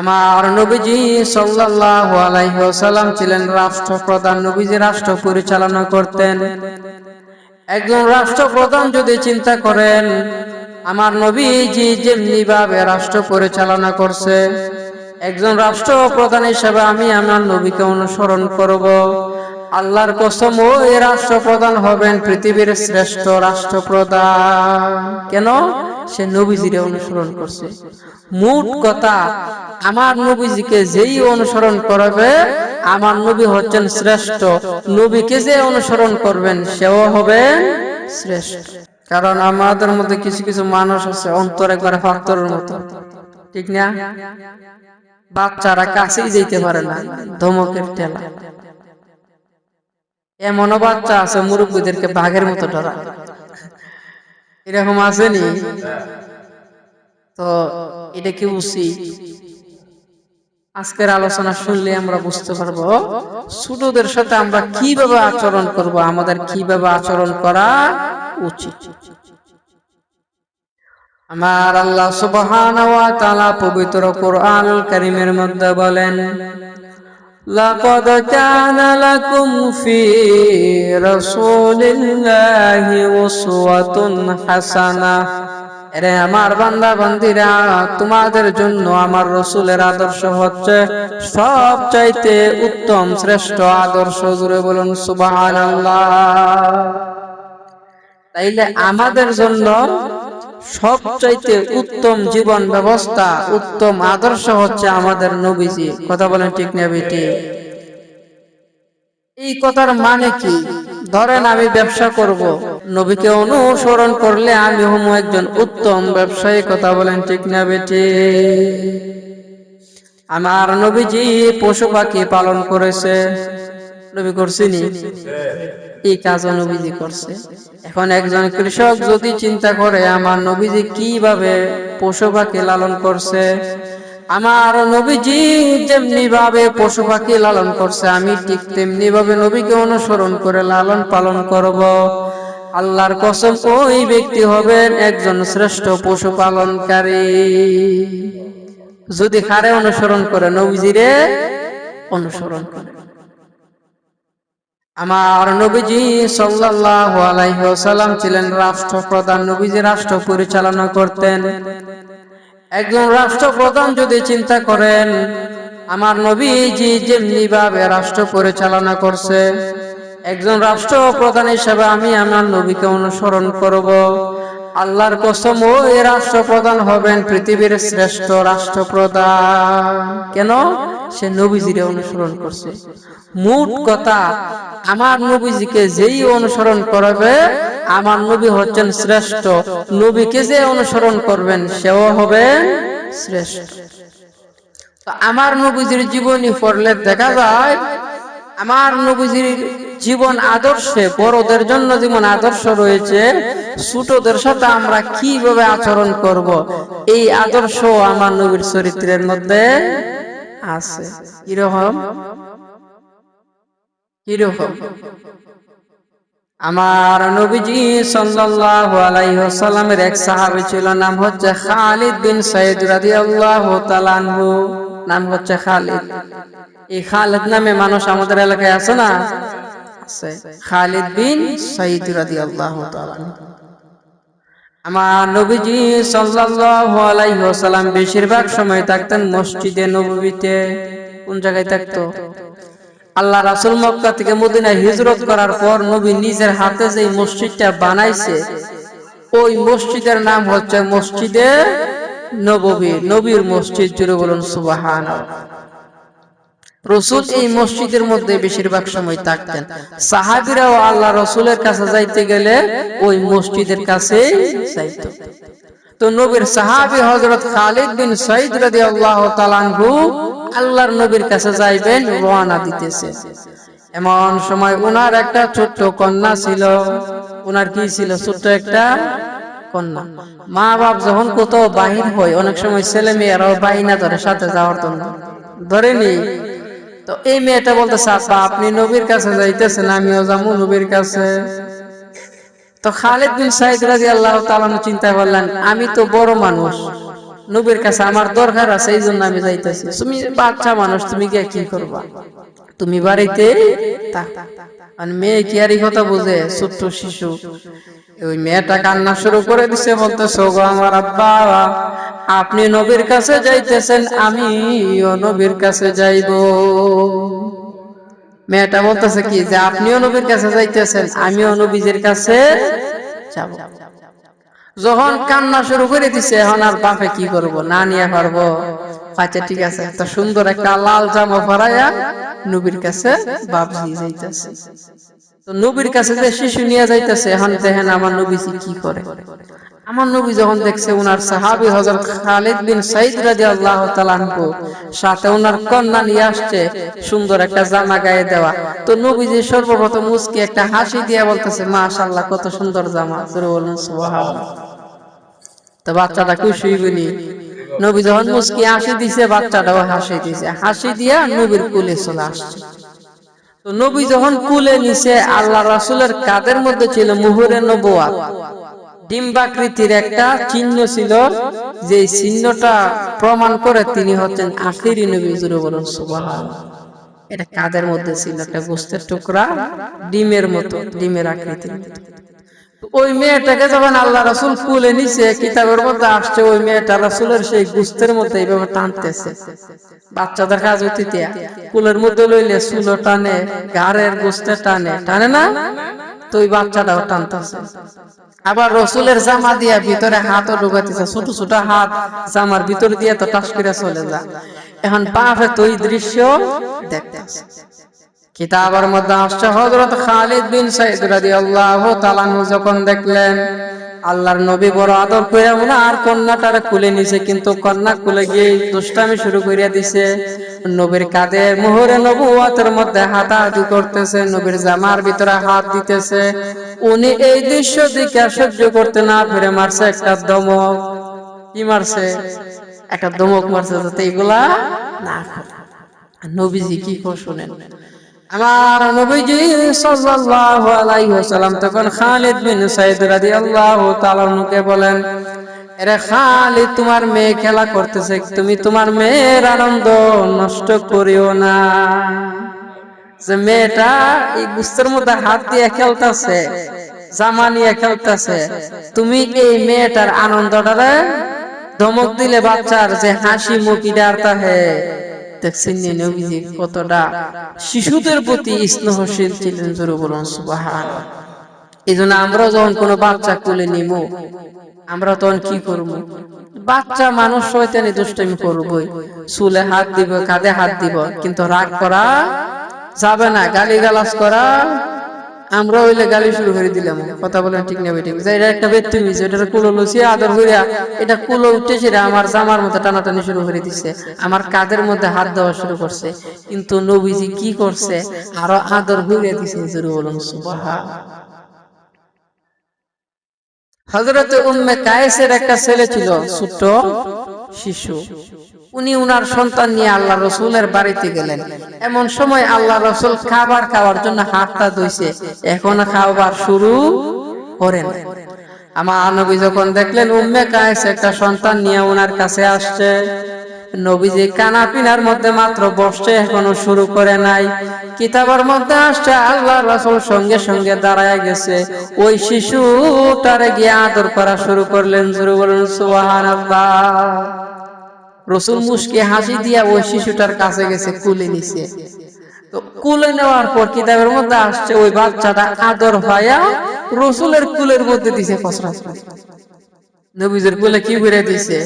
আমার নবীজি সাল্লাল্লাহু আলাইহি ওয়াসাল্লাম ছিলেন রাষ্ট্রপ্রধান। নবীজি রাষ্ট্র পরিচালনা করতেন। একজন রাষ্ট্রপ্রধান যদি চিন্তা করেন আমার নবীজি যেমনি ভাবে রাষ্ট্র পরিচালনা করছে, একজন রাষ্ট্রপ্রধান হিসেবে আমি আমার নবীকে অনুসরণ করব। আল্লাহর কসম, ওই রাষ্ট্রপ্রধান হবেন পৃথিবীর শ্রেষ্ঠ রাষ্ট্রপ্রধান। কেন? সে নবীজিরে অনুসরণ করছে। মোট কথা, আমার নবীজিকে যেই অনুসরণ করবে, আমার নবী হচ্ছেন শ্রেষ্ঠ। নবীকে যে অনুসরণ করবেন সেও হবেন শ্রেষ্ঠ। কারণ আমাদের মধ্যে কিছু কিছু মানুষ আছে অন্তর একবারে পাথরের মতো, ঠিক না? বাচ্চারা কাছেই যেতে পারে না, ধমকের ঠেলা। এমনও বাচ্চা আছে মুরব্বীদেরকে বাঘের মতো ডরায়, এরকম আসেনি? তো এটা কি উচিত? আজকের আলোচনা শুনলে আমরা বুঝতে পারবো ছোটদের সাথে আমরা কিভাবে আচরণ করব, আমাদের কিভাবে আচরণ করা উচিত। আমার আল্লাহ সুবহানাহু ওয়া তাআলা পবিত্র কোরআনুল কারীমের মধ্যে বলেন, লাকাদ কানা লাকুম ফি রাসূলিল্লাহি উসওয়াতুন হাসানাহ। এরে আমার বান্দা বান্দিরা, তোমাদের জন্য আমার রাসূলের আদর্শ হচ্ছে সবচাইতে উত্তম শ্রেষ্ঠ আদর্শ। জোরে বলুন সুবহানাল্লাহ। তাইলে আমাদের জন্য সবচাইতে উত্তম জীবন ব্যবস্থা, উত্তম আদর্শ হচ্ছে আমাদের নবীজি। কথা বলেন ঠিক না বেটি? এই কথার মানে কি? ধরেন আমি ব্যবসা করব, নবীকে অনুসরণ করলে আমি হবো একজন উত্তম ব্যবসায়ী। কথা বলেন ঠিক না বেটি? আমার নবীজি পশু পাখি পালন করেছে, নবী করছেনি? এই কাজ নবীজি করছে। এখন একজন কৃষক যদি চিন্তা করে আমার নবীজি কিভাবে পশু পাখি লালন করছে, আমার নবীজি যেমনি ভাবে পশু পাখি লালন করছে, আমি ঠিক তেমনি ভাবে নবীকে অনুসরণ করে লালন পালন করব। আল্লাহর কসম, ওই ব্যক্তি হবেন একজন শ্রেষ্ঠ পশু পালনকারী, যদি কারে অনুসরণ করে? নবীজিরে অনুসরণ করে। আমার নবীজি সাল্লাল্লাহু আলাইহি ওয়াসাল্লাম ছিলেন রাষ্ট্রপ্রধান। নবীজি রাষ্ট্র পরিচালনা করতেন। একজন রাষ্ট্রপ্রধান যদি চিন্তা করেন আমার নবীজি যেমনি ভাবে রাষ্ট্র পরিচালনা করছে, একজন রাষ্ট্রপ্রধান হিসেবে আমি আমার নবীকে অনুসরণ করব। আল্লাহর কসম, ওই রাষ্ট্রপ্রধান হবেন পৃথিবীর শ্রেষ্ঠ রাষ্ট্রপ্রধান। কেন? সে নবীজিরে অনুসরণ করছে। মোট কথা, আমার নবীজিকে যেই অনুসরণ করবে, আমার নবী হচ্ছেন শ্রেষ্ঠ। নবীকে যে অনুসরণ করবেন সেও হবেন শ্রেষ্ঠ। তো আমার নবীজির জীবনী পড়লে দেখা যায় আমার নবীজির জীবন আদর্শে বড়দের জন্য যেমন আদর্শ রয়েছে, ছোটদের সাথে আমরা কিভাবে আচরণ করব, এই আদর্শ আমার নবীর চরিত্রের মধ্যে আছে। কিরকম? আমার নবীজি সাল্লাল্লাহু আলাইহি ওয়াসাল্লামের এক সাহাবী ছিল, নাম হচ্ছে খালিদ বিন সাইদ রাদিয়াল্লাহু তাআলা আনহু। নাম হচ্ছে খালিদ। এই খালিদ নামে মানুষ আমাদের এলাকায় আছে না? আছে। খালিদ বিন সাইদ রাদিয়াল্লাহু তাআলা আনহু। আমার নবীজি সাল্লাল্লাহু আলাইহি ওয়াসাল্লাম বেশিরভাগ সময় থাকতেন মসজিদে নববীতে। কোন জায়গায় থাকতো? আল্লাহ রাসূল মক্কা থেকে মদিনায় হিজরত করার পর নবী নিজের হাতে যে মসজিদটা বানাইছে, ওই মসজিদের নাম হচ্ছে মসজিদে নববী, নবীর মসজিদ। জুড়ে বলুন সুবহানাল্লাহ। রাসূল এই মসজিদের মধ্যে বেশিরভাগ সময় থাকতেন। সাহাবীরাও আল্লাহ রাসূলের কাছে যাইতে গেলে ওই মসজিদের কাছেই যাইত। তো নবীর সাহাবী হযরত খালিদ বিন সাইদ রাদিয়াল্লাহু তাআলা আনহু আল্লাহর নবীর কাছে যাইবেন, রওনা দিতেছে। এমন সময় ওনার একটা ছোট্ট কন্যা ছিল। ওনার কি ছিল? ছোট্ট একটা কন্যা। মা বাপ যখন কোথাও বাহির হয়, অনেক সময় ছেলে মেয়েরাও বাইনা ধরে সাথে যাওয়ার জন্য, ধরেনি? তো এই মেয়েটা বলতেছে, আপা আপনি নবীর কাছে যাইতেছেন, আমিও যাবো নবীর কাছে। তো খালিদ বিন সাইদ রাদিয়াল্লাহু তাআলা চিন্তা করলেন, আমি তো বড় মানুষ, নবীর কাছে আমার দরকার আছে, এই জন্য আমি যাইতেছি। তুমি বাচ্চা মানুষ, তুমি গিয়ে কি করবা? তুমি বাড়িতে আর মেয়ে কি আর এই কথা বুঝে? ছোট্ট শিশু। ওই মেয়েটা কান্না শুরু করে দিছে, বলতেছে গো আমার আব্বা, আপনি নবীর কাছে যাইতেছেন, আমিও নবীর কাছে যাইব। মেয়েটা বলতেছে কি যে আপনিও নবীর কাছে যাইতেছেন, আমিও নবীজির কাছে যাব। যখন কান্না শুরু করে দিছে, এখন আর বাপে কি করব, না নিয়ে পারবো। আচ্ছা ঠিক আছে, এত সুন্দর একটা লাল জামা পরাইয়া নবীর কাছে বাপজি যাইতেছে। তো নবীর কাছে যে শিশু নিয়ে যাইতেছে, এখন দেখেন আমার নবীজি কি করে। আমার নবী যখন দেখছে উনার সাহাবী হযরত খালিদ বিন সাইদ রাদিয়াল্লাহু তাআলা আনহু সাথে উনার কন্যা নিয়ে আসছে, সুন্দর একটা জামা গায়ে দেওয়া, তো নবীজি সর্বপ্রথম মুস্কি একটা হাসি দিয়ে বলতেছে মাশাআল্লাহ, কত সুন্দর জামা, জোরে বলুন সুবহানাল্লাহ। তো বাচ্চাটা খুশি হইবনি। নবী যখন মুস্কি হাসি দিছে, বাচ্চাটাও হাসি দিছে, হাসি দিয়া নবীর কোলে চলে আসছে। তো নবী যখন কোলে নিছে, আল্লাহ রাসূলের কাঁধের মধ্যে ছিল মুহরে নবুয়াত, ডিম্বাকৃতির একটা চিহ্ন ছিল, যে চিহ্নটা প্রমাণ করে তিনি হচ্ছেন আখিরি নবী। জোরে বলুন সুবহানাল্লাহ। এটা কাঁধের মধ্যে ছিল একটা গোশতের টুকরা, ডিমের মতো, ডিমের আকৃতির। ওই মেয়েটাকে যখন আল্লাহ রাসূল কোলে নিছে, কিতাবের মধ্যে আসছে ওই মেয়েটা রাসূলের সেই গোশতের মধ্যে এইভাবে টানতেছে। বাচ্চাদের কাজ অতীতে কোলের মধ্যে লইলে চুলো টানে, ঘাড়ের গোশতে টানে, টানে না? তো ওই বাচ্চাটাও টানতেছে। আবার রসুলের জামা দিয়া ভিতরে হাতও ঢুকাইতেছে, ছোট ছোট হাত জামার ভিতর দিয়ে তো টাস করে চলে যায়। এখন বাপে তো এই দৃশ্য দেখতেছে। কিতাবের মধ্যে আসছে হযরত খালিদ বিন সাইদ রাদিয়াল্লাহু তাআলা আনহু যখন দেখলেন আল্লাহর নবী বড় আদর করে ওনার কন্যাটারে কোলে নিছে, কিন্তু কন্যা কোলে গিয়ে দুষ্টামি শুরু করিয়া দিছে। নবীর কাঁধে মুহরে নবুয়তের মধ্যে হাতাহাতি করতেছে, নবীর জামার ভিতরে হাত দিতেছে। উনি এই দৃশ্য দেখে সহ্য করতে না পেরে মারছে একটা দমক। কি মারছে? একটা দমক মারছে, যাতে এগুলা না করে। নবীজি কি করে শুনেন, আমার নবীজি সাল্লাল্লাহু আলাইহি ওয়াসাল্লাম তখন খালিদ বিন সাইদ রাদিয়াল্লাহু তাআলা আনহুকে বলেন, আরে খালিদ, তোমার মেয়ে খেলা করতেছে, তুমি তোমার মেয়ের আনন্দ নষ্ট করিও না। যে মেয়েটা এই গুস্তের মধ্যে হাত দিয়ে খেলতেছে, জামা নিয়ে খেলতেছে, তুমি এই মেয়েটার আনন্দটারে ধমক দিলে বাচ্চার যে হাসি মুখি ডারতা হে। দেখছেন নবীজি কতটা শিশুদের প্রতি স্নেহশীল ছিলেন, জোরে বলুন সুবহানাল্লাহ। এইজন্য আমরা যখন কোনো বাচ্চা কোলে নিব, আমরা তখন কি করব? বাচ্চা মানুষ শয়তানি দুষ্টামি করবই, চুলে হাত দিব, কাঁধে হাত দিব, কিন্তু রাগ করা যাবে না, গালিগালাজ করা। আমরা হইলে গালি শুরু করে দিলাম, কথা বলেন ঠিক না বেঠিক? এটা একটা বেত্তুমি, যেটা কুলো লুচি আদর হইয়া এটা কুলো উঠেছে, আমার জামার মধ্যে টানাটানি শুরু করে দিছে, আমার কাঁধের মধ্যে হাত দেওয়া শুরু করছে। কিন্তু নবীজি কি করছে? আরো আদর হইয়া দিছে, জোরে বলুন সুবহানাল্লাহ। হযরত উম্মে কায়েসের একটা ছেলে ছিল, ছোট শিশু। উনি উনার সন্তান নিয়ে আল্লাহ রসুলের বাড়িতে গেলেন। এমন সময় আল্লাহ রসুল খাবার খাওয়ার জন্য হাতটা ধুইছে, এখন খাবার শুরু করেন। আমার নবী যখন দেখলেন উম্মে কায়েস একটা সন্তান নিয়ে উনার কাছে আসছে, নবীজি কানা পিনার মধ্যে মাত্র বসছে, এখনো শুরু করে নাই। কিতাবের মধ্যে আসছে আল্লাহ রাসূল সঙ্গে সঙ্গে দাঁড়ায় গেছে, ওই শিশুটারে গিয়ে আদর করা শুরু করলেন, জোরে বলুন সুবহানাল্লাহ। রাসূল মুস্কি হাসি দিয়া ওই শিশুটার কাছে গেছে, কোলে নিছে। তো কোলে নেওয়ার পর কিতাবের মধ্যে আসছে ওই বাচ্চাটা আদর হইয়া রাসূলের কোলের মধ্যে দিছে কসরা। নবীজির কোলে কি করে দিছে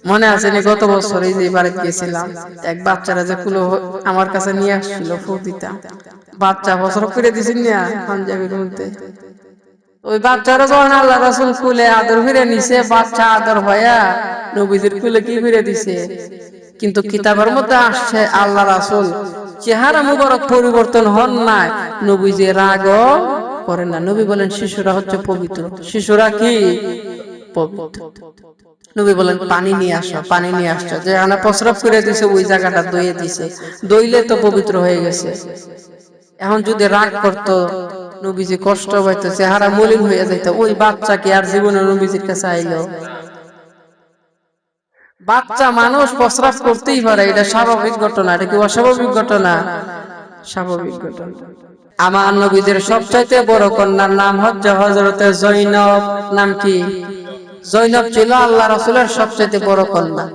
মনে আছে নি? গত বছর এই যে বাড়িতে গেছিলাম, এক বাচ্চারা যে কোলে আমার কাছে নিয়ে আসছিল ফদিতা, বাচ্চা বছর করে দিছেন না পাঞ্জাবির মধ্যে। ওই বাচ্চারা যখন আল্লাহ রাসূল কোলে আদর করে নিছে, বাচ্চা আদর হইয়া নবীজির কোলে কি করে দিছে। কিন্তু কিতাবের মধ্যে আসছে আল্লাহ রাসূল চেহারা মুবারক পরিবর্তন হন না, নবীজি রাগ করেন না। নবী বলেন শিশুরা হচ্ছে পবিত্র। শিশুরা কি পবিত্র? নবী বলেন পানি নিয়ে আসো, পানি নিয়ে আসছো। যে আনা প্রস্রাব করে দিছে ওই জায়গাটা ধুয়ে দিছে, ধুইলে তো পবিত্র হয়ে গেছে। এখন যদি রাগ করতো, নবীজি কষ্ট পাইতো, চেহারা মলিন হয়ে যাইতো, ওই বাচ্চা কি আর জীবনে নবীজির কাছে আইলো? বাচ্চা মানুষ প্রস্রাব করতেই পারে, এটা স্বাভাবিক ঘটনা, এটা কি অস্বাভাবিক ঘটনা? স্বাভাবিক ঘটনা। আমার নবীদের সবচাইতে বড় কন্যার নাম হচ্ছে হযরতে জৈনব। নাম কি? জৈনব ছিল আল্লাহ রাসূলের সবচাইতে বড় কন্যা।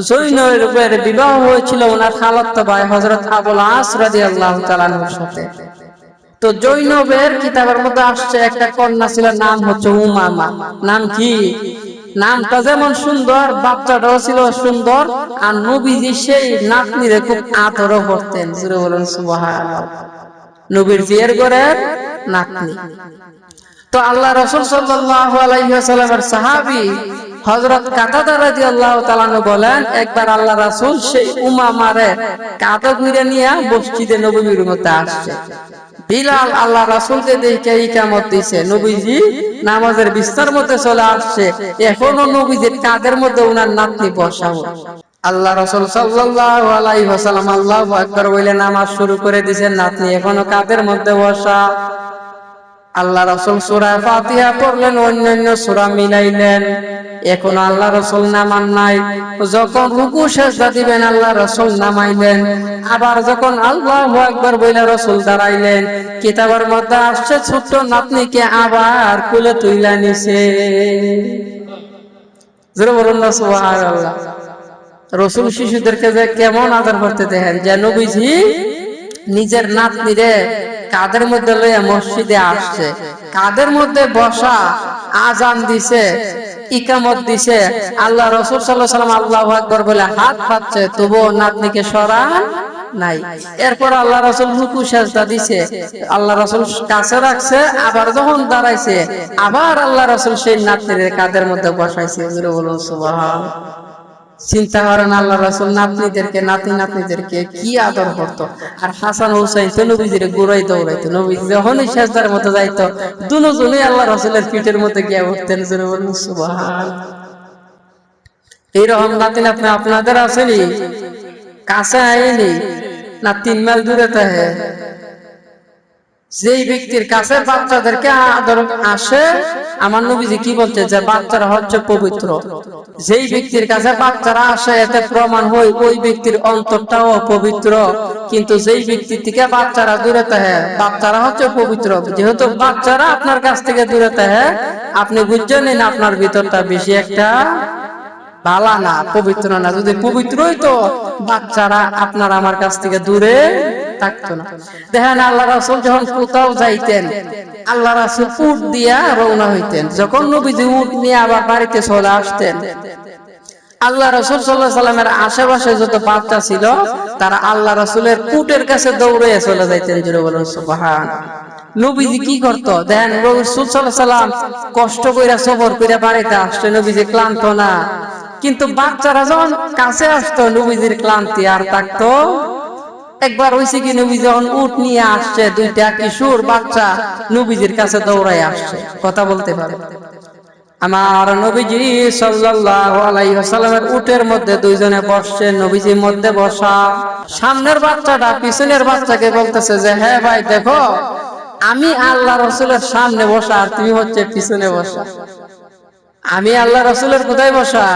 জৈনবের বিবাহ হয়েছিল ওনার খালাতো ভাই হযরত আবুল আস রাদিয়াল্লাহু তাআলা আনহুর সাথে। তো জৈনবের কিতাবের মধ্যে আসছে একটা কন্যা ছিল, নাম হচ্ছে উমামা। নাম কি? নামটা যেমন সুন্দর, বাচ্চাটাও ছিল সুন্দর, আর নবীজি সেই নাতনিরে খুব আদর করতেন। জোরে বলুন সুবহানাল্লাহ। নবীর জিয়ার ঘরের নাতনি। তো আল্লাহ রাসূল সাল্লাল্লাহু আলাইহি ওয়াসাল্লামের সাহাবী হযরত কাতাদা রাদিয়াল্লাহু তাআলা বলেন, একবার আল্লাহ রাসূল সেই উমামারে কাঁধে করে নিয়ে মসজিদে নববীর মধ্যে আসছে। বিলাল আল্লাহ রাসূলকে দেখে ইকামত দিছে, নবীজি নামাজের বিস্তার মধ্যে চলে আসছে, এখনো নবীজির কাঁধের মধ্যে ওনার নাতনি বসাও। আল্লাহ রাসূল সাল্লাল্লাহু আলাইহি ওয়াসাল্লাম আল্লাহু আকবার বলে নামাজ শুরু করে দিয়েছেন, নাতনি এখনো কাঁধের মধ্যে বসা। আল্লাহ রাসূল সূরা ফাতিহা পড়লেন, অন্যান্য সূরা মিলাইলেন, এখন আল্লাহ রাসূল নামান নাই। যখন রুকু সিজদা দিবেন আল্লাহ রাসূল নামাইলেন, আবার যখন আল্লাহু আকবার বলে রাসূল দাঁড়াইলেন, কিতাবের মধ্যে আসছে ছোট্ট নাতনিকে আবার কোলে তুইলা নিছে। জোরে বলুন না সুবহানাল্লাহ। রাসূল শিশুদেরকে যে কেমন আদর করতে দেখেন, যে নবীজি নিজের নাতনিরে কাদের মধ্যে লইয়া মসজিদে আসছে, কাদের মধ্যে বসা, আজান দিছে, ইকামত দিছে, আল্লাহ রাসূল সাল্লাল্লাহু আলাইহি ওয়াসাল্লাম আল্লাহু আকবার বলে হাত পাচ্ছে, তবুও নাতনিকে সরান নাই। এরপর আল্লাহ রাসূল রুকু সিজদা দিছে, আল্লাহ রাসূল কাছে রাখছে, আবার যখন দাঁড়াইছে আবার আল্লাহ রাসূল সেই নাতনির কাদের মধ্যে বসাইছে। জোরে বলুন সুবহানাল্লাহ। চিন্তা করেন, আল্লাহ রাসূল নাতনিদেরকে, নাতি নাতনিদেরকে কি আদর করতো। আর হাসান হুসাইন তো নবীজির গোড়ায় দৌড়াইতো, নবীজি যখনই সিজদার মধ্যে যাইতো দুজনেই আল্লাহ রাসূলের পিঠের মধ্যে গিয়ে উঠতেন। জোরে বলুন সুবহানাল্লাহ। এইরকম নাতি নাতনি আপনাদের আসেনি? কাছে আইনি না 3 মাইল দূরে থাকে? যেই ব্যক্তির কাছে বাচ্চাদেরকে আদর আসে, আমার নবীজি কি বলছে, যে বাচ্চারা হচ্ছে পবিত্র। যেই ব্যক্তির কাছে বাচ্চারা আসে এতে প্রমাণ হয় ওই ব্যক্তির অন্তরটাও পবিত্র। কিন্তু যেই ব্যক্তি থেকে বাচ্চারা দূরে থাকে, বাচ্চারা হচ্ছে পবিত্র। যেহেতু বাচ্চারা আপনার কাছ থেকে দূরে থাকে, আপনি বুঝছেন না আপনার ভিতরটা বেশি একটা ভালো না, পবিত্র না। যদি পবিত্র হইতো বাচ্চারা আপনার আমার কাছ থেকে দূরে থাকতো না। দেখেন আল্লাহ রাসূল যখন কোথাও যাইতেন, আল্লাহ রাসূল উট দিয়া রওনা হইতেন। যখন নবীজি উট নিয়ে আবার বাড়িতে চলে আসতেন, আল্লাহ রাসূল সাল্লাল্লাহু আলাইহি ওয়াসাল্লামের আশেপাশে যত বাচ্চা ছিল তারা আল্লাহ রাসূলের উটের কাছে দৌড়ে চলে যাইতেন। জোরে বলুন সুবহানাল্লাহ। নবীজি কি করতো দেখেন, রাসূল সাল্লাল্লাহু আলাইহি ওয়াসাল্লাম কষ্ট কইরা সবর কইরা বাড়িতে আসতে, নবীজি ক্লান্ত না। কিন্তু বাচ্চারা যখন কাছে আসতো নবীজির ক্লান্তি আর থাকতো। একবার হইছে কি, নবী যখন উট নিয়ে আসছে, দুইটা কিশোর বাচ্চা নবীজির কাছে দৌড়ায় আসছে, কথা বলতে পারে। আমার নবীজি সাল্লাল্লাহু আলাইহি ওয়াসাল্লামের উটের মধ্যে দুইজনে বসছে, নবীজির মধ্যে বসা। সামনের বাচ্চাটা পিছনের বাচ্চাকে বলতেছে যে, হ্যাঁ ভাই দেখো, আমি আল্লাহ রাসূলের সামনে বসা আর তুমি হচ্ছে পিছনে বসা। আমি আল্লাহ রাসূলের কোথায় বসা?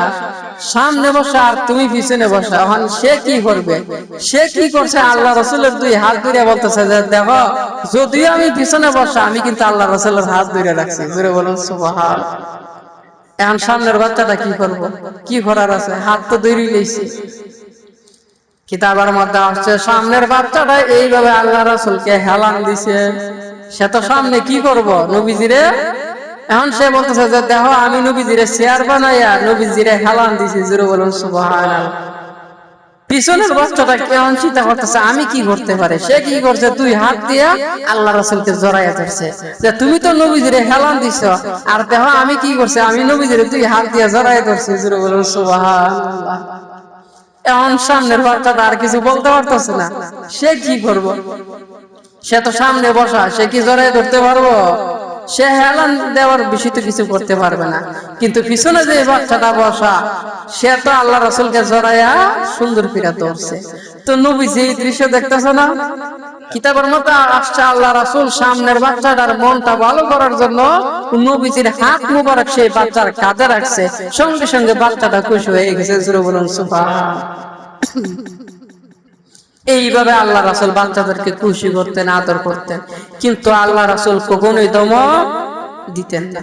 সামনে বসা, আর তুমি পিছনে বসা। এখন সে কি করবে? সে কি করছে? আল্লাহ রাসূলের দুই হাত ধরে বলতেছে যে, দেখো, যদিও আমি পিছনে বসা, আমি কিন্তু আল্লাহ রাসূলের হাত ধরে রাখছি। জোরে বলুন সুবহানাল্লাহ। এখন সামনের বাচ্চাটা কি করব? কি করার আছে? হাত তো ধরে লইছে। কিতাবের মধ্যে আসছে সামনের বাচ্চাটা এইভাবে আল্লাহ রাসূলকে হেলান দিছে। সে তো সামনে কি করব? নবীজিরে। এখন সে বলতেছে যে, দেখো, আমি নবীজিরে চেয়ার বানাইয়া নবীজিরে হেলান দিছি। জোরে বলুন সুবহানাল্লাহ। পিছনের বাচ্চাটা কেমন চিন্তা করতেছে, আমি কি করতে পারে? সে কি করছে? দুই হাত দিয়া আল্লাহ রাসূলকে জড়াইয়া ধরছে, যে তুমি তো নবীজিরে হেলান দিছো, আর দেখো আমি কি করছে, আমি নবীজিরে দুই হাত দিয়া জড়াইয়া ধরছি। জোরে বলুন সুবহানাল্লাহ। এখন সামনের বাচ্চাটা আর কিছু বলতে পারতেছে না, সে কি করব? সে তো সামনে বসা, সে কি জড়াইয়া ধরতে পারবো? সে হেলান দেওয়ার বেশি তো কিছু করতে পারবে না। কিন্তু পিছনে যে বাচ্চাটা বসা, সে তো আল্লাহ রাসূলকে জড়াইয়া সুন্দর করে ধরছে। তো নবীজি এই দৃশ্য দেখতেছ না, কিতাবের মধ্যে আসছে আল্লাহ রাসূল সামনের বাচ্চাটার মনটা ভালো করার জন্য নবীজির হাত মুবারক সেই বাচ্চার কাঁধে রাখছে, সঙ্গে সঙ্গে বাচ্চাটা খুশি হয়ে গেছে। জোরে বলুন সুবহান। এইভাবে আল্লাহ রাসূল বাচ্চাদেরকে খুশি করতেন, আদর করতেন, কিন্তু আল্লাহ রাসূল কখনোই ধমক দিতেন না।